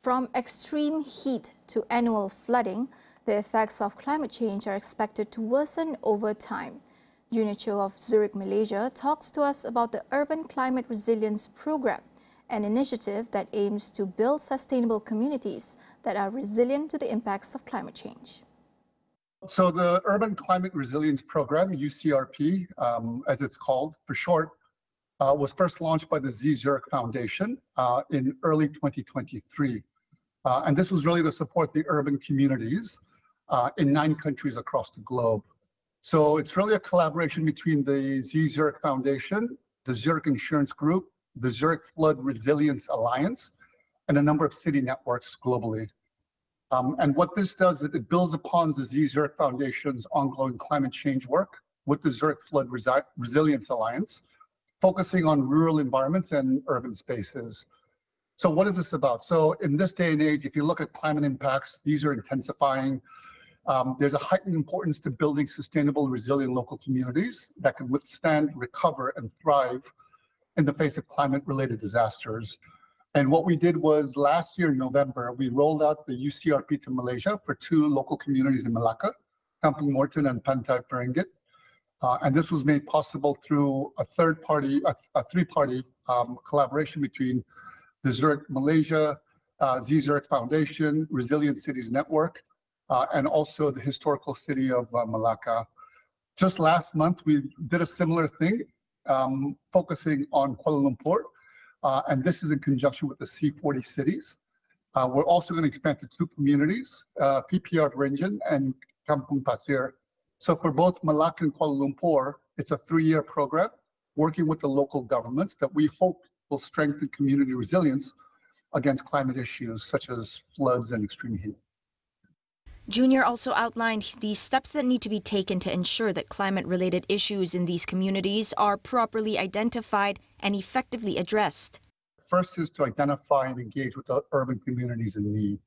From extreme heat to annual flooding, the effects of climate change are expected to worsen over time. Junior Cho of Zurich Malaysia talks to us about the Urban Climate Resilience Program, an initiative that aims to build sustainable communities that are resilient to the impacts of climate change. So the Urban Climate Resilience Program, UCRP, as it's called for short, was first launched by the Zurich Foundation in early 2023. And this was really to support the urban communities in 9 countries across the globe. So it's really a collaboration between the Zurich Foundation, the Zurich Insurance Group, the Zurich Flood Resilience Alliance, and a number of city networks globally. And what this does is it builds upon the Zurich Foundation's ongoing climate change work with the Zurich Flood Resilience Alliance, focusing on rural environments and urban spaces. So what is this about? So in this day and age, if you look at climate impacts, these are intensifying. There's a heightened importance to building sustainable, resilient local communities that can withstand, recover, and thrive in the face of climate-related disasters. And what we did was last year in November, we rolled out the UCRP to Malaysia for 2 local communities in Malacca, Kampung Morton and Pantai Perenggit. And this was made possible through a three-party collaboration between the Zurich Malaysia, Zurich Foundation, Resilient Cities Network, and also the historical city of Malacca. Just last month, we did a similar thing, focusing on Kuala Lumpur, and this is in conjunction with the C40 cities. We're also going to expand to 2 communities, PPR Renjin and Kampung Pasir. So for both Malacca and Kuala Lumpur, it's a 3-year program working with the local governments that we hope will strengthen community resilience against climate issues such as floods and extreme heat. Junior also outlined the steps that need to be taken to ensure that climate-related issues in these communities are properly identified and effectively addressed. First is to identify and engage with the urban communities in need.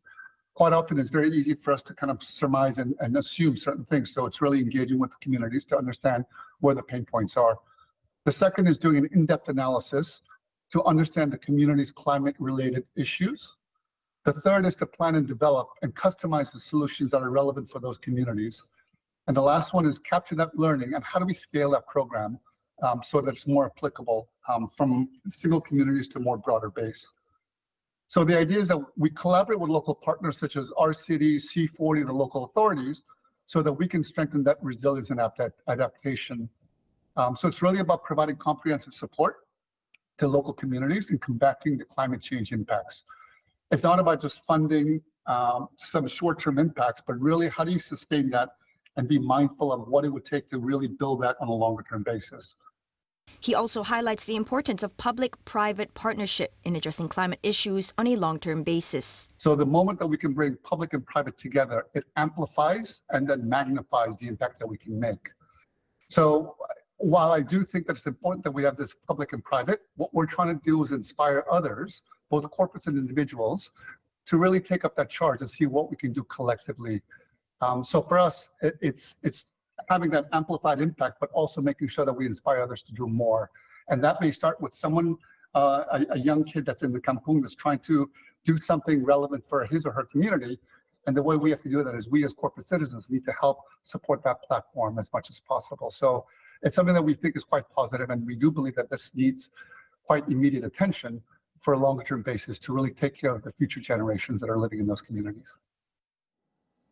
Quite often, it's very easy for us to kind of surmise and assume certain things. So it's really engaging with the communities to understand where the pain points are. The second is doing an in-depth analysis to understand the community's climate-related issues. The third is to plan and develop and customize the solutions that are relevant for those communities. And the last one is capture that learning and how do we scale that program so that it's more applicable from single communities to more broader base. So the idea is that we collaborate with local partners such as our city, C40, the local authorities, so that we can strengthen that resilience and adaptation. So it's really about providing comprehensive support to local communities and combating the climate change impacts. It's not about just funding some short-term impacts, but really how do you sustain that and be mindful of what it would take to really build that on a longer-term basis. He also highlights the importance of public-private partnership in addressing climate issues on a long-term basis. So the moment that we can bring public and private together, it amplifies and then magnifies the impact that we can make. So while I do think that it's important that we have this public and private, what we're trying to do is inspire others, both corporates and individuals, to really take up that charge and see what we can do collectively. So for us, it's having that amplified impact, but also making sure that we inspire others to do more. And that may start with someone, a young kid that's in the kampung that's trying to do something relevant for his or her community. And the way we have to do that is we as corporate citizens need to help support that platform as much as possible. So it's something that we think is quite positive, and we do believe that this needs quite immediate attention for a longer term basis to really take care of the future generations that are living in those communities.